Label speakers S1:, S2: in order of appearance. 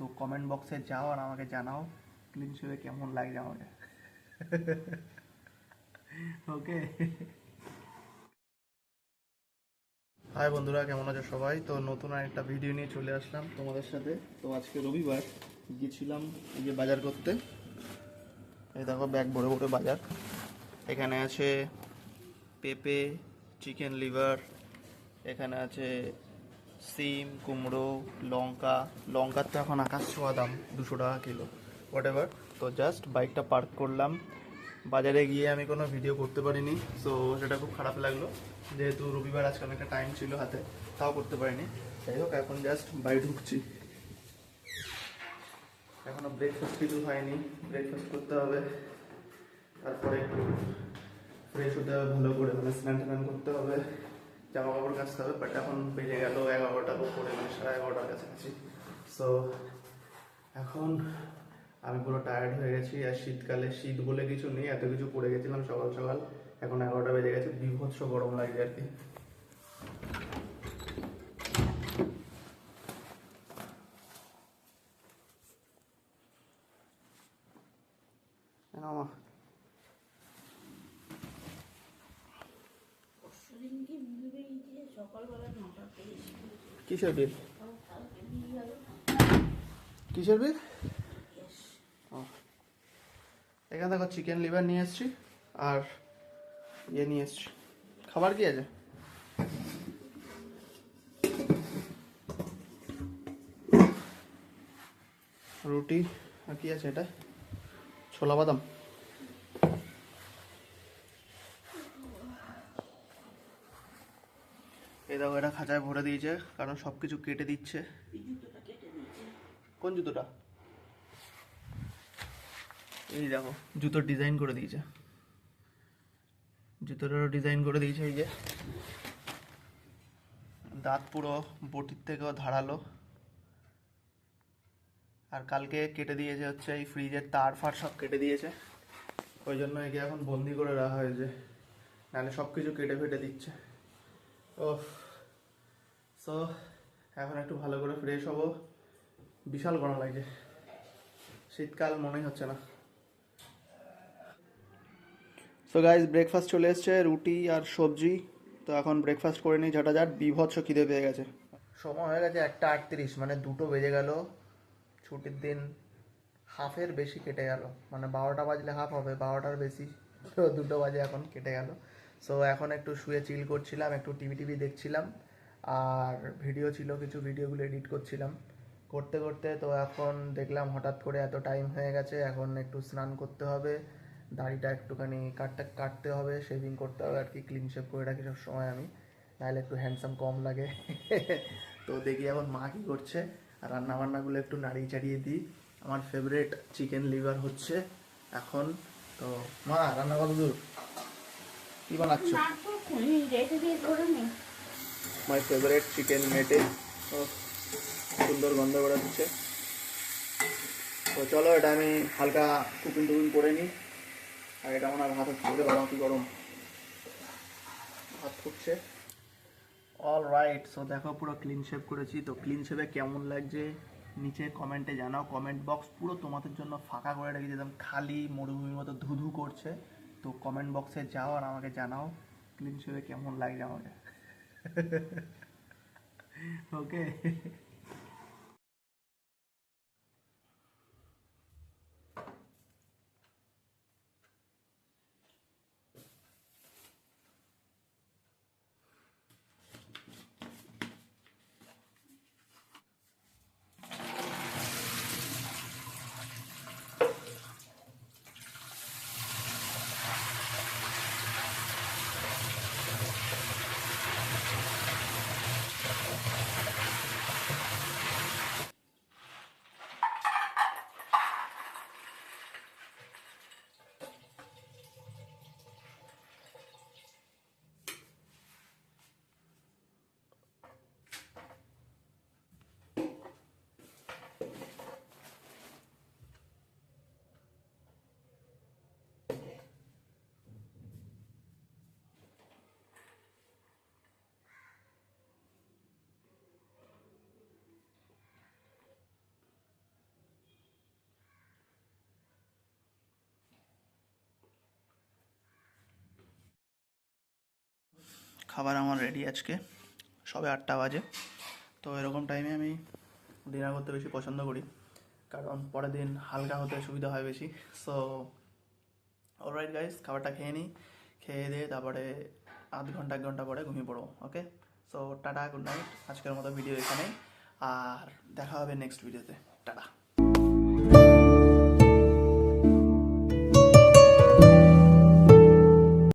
S1: তো কমেন্ট বক্সে যাও আর আমাকে জানাও ক্লিন শেভে কেমন লাগছে আমাকে। ওকে। হাই বন্ধুরা, কেমন আছো সবাই? তো নতুন একটা ভিডিও নিয়ে চলে আসলাম তোমাদের সাথে। তো আজকে রবিবার, গিয়েছিলাম এই যে বাজার করতে। এই দেখো ব্যাগ ভরে ভরে বাজার। এখানে আছে পেঁপে, চিকেন লিভার, এখানে আছে সিম, কুমড়ো, লঙ্কা। লঙ্কার তো এখন আকাশ ছোঁয়া দাম, 200 টাকা কিলো, হোয়াট এভার। তো জাস্ট বাইকটা পার্ক করলাম, বাজারে গিয়ে আমি কোনো ভিডিও করতে পারিনি। সো সেটা খুব খারাপ লাগলো, যেহেতু রবিবার আজকে অনেকটা টাইম ছিল হাতে, তাও করতে পারিনি। যাই হোক, এখন জাস্ট বাড়ি ঢুকছি। এখনও ব্রেকফাস্ট কিছু হয়নি, ব্রেকফাস্ট করতে হবে, তারপরে একটু ফ্রেশ হতে হবে ভালো করে, মানে স্নান টান করতে হবে, জামা কাপড় কাচতে হবে। বাট এখন বেজে গেল 11টার উপরে, মানে 11:30 কাছাকাছি। সো এখন আমি পুরো টায়ার্ড হয়ে গেছি। আর শীতকালে শীত বলে কিছু নেই, এত কিছু পরে গেছিলাম সকাল সকাল। এখন 11টা বেজে গেছে, বিভৎস গরম লাগছে আর কি। কিসের বিল? কিসের বিল? এখানে দেখো চিকেন লিভার নিয়ে এসছি, আর ইয়ে নিয়ে এসছি। খাবার কি আছে? রুটি, আর কি আছে এটা? ছোলা বাদাম। এই দেখো, এটা খাঁচায় ভরে দিয়েছে, কারণ সব কিছু কেটে দিচ্ছে। কোন জুতোটা? এই দেখো, জুতোর ডিজাইন করে দিয়েছে, জুতোটারও ডিজাইন করে দিয়েছে। এই যে দাঁত পুরো বটির থেকেও ধারালো। আর কালকে কেটে দিয়েছে হচ্ছে এই ফ্রিজের তার ফার সব কেটে দিয়েছে, ওই জন্য একে এখন বন্দি করে রাখা হয়েছে, নাহলে সব কিছু কেটে ফেটে দিচ্ছে। ও সো এখন একটু ভালো করে ফ্রেশ হবো। বিশাল গরম লাগছে, শীতকাল মনেই হচ্ছে না। সো গাইজ, ব্রেকফাস্ট চলে এসছে, রুটি আর সবজি। তো এখন ব্রেকফাস্ট করে নিই ঝটাঝট, বিভৎস খিদে পেয়ে গেছে। সময় হয়ে গেছে 1:38, মানে 2টো বেজে গেল। ছুটির দিন হাফের বেশি কেটে গেল, মানে 12টা বাজলে হাফ হবে, 12টার বেশি, তো 2টো বাজে এখন কেটে গেল। সো এখন একটু শুয়ে চিল করছিলাম, একটু টিভি দেখছিলাম, আর ভিডিও ছিল কিছু, ভিডিওগুলো এডিট করছিলাম। করতে করতে তো এখন দেখলাম হঠাৎ করে এত টাইম হয়ে গেছে, এখন একটু স্নান করতে হবে, দাড়িটা একটুখানি কাটতে হবে, শেভিং করতে হবে আর কি। ক্লিন শেভ করে রাখি সব সময় আমি, নাহলে একটু হ্যান্ডসাম কম লাগে। তো দেখি এখন মা কী করছে, আর রান্নাবান্নাগুলো একটু নাড়িয়ে চাড়িয়ে দিই। আমার ফেভারিট চিকেন লিভার হচ্ছে এখন। তো মা, রান্না কত দূর, কী বানাচ্ছ? মাই ফেভারিট চিকেন মেটে, ও সুন্দর গন্ধ বেরোচ্ছে। তো চলো, এটা আমি হালকা কুকিং টুকিং করে নিই। আর এটা আমার ভাত হচ্ছে, বাবা কি গরম, ভাত ফুটছে। অল রাইট, সো দেখো পুরো ক্লিন শেভ করেছি। তো ক্লিন শেভে কেমন লাগছে নিচে কমেন্টে জানাও। কমেন্ট বক্স পুরো তোমাদের জন্য ফাঁকা করে রেখেছি, একদম খালি মরুভূমির মতো ধুধু করছে। তো কমেন্ট বক্সে যাও আর আমাকে জানাও ক্লিন শেভে কেমন লাগছে আমাকে। ওকে। খাবার আমার রেডি আজকে, সবে 8টা বাজে। তো এরকম টাইমে আমি ডিনার করতে বেশি পছন্দ করি, কারণ পরের দিন হালকা হতে সুবিধা হয় বেশি। সো অলরাইট গাইস, খাবারটা খেয়ে নিই, খেয়ে দিয়ে তারপরে আধ ঘন্টা 1 ঘন্টা পরে ঘুমিয়ে পড়বো। ওকে, সো টাটা, গুড নাইট, আজকের মতো ভিডিও এখানেই, আর দেখা হবে নেক্সট ভিডিওতে। টাটা।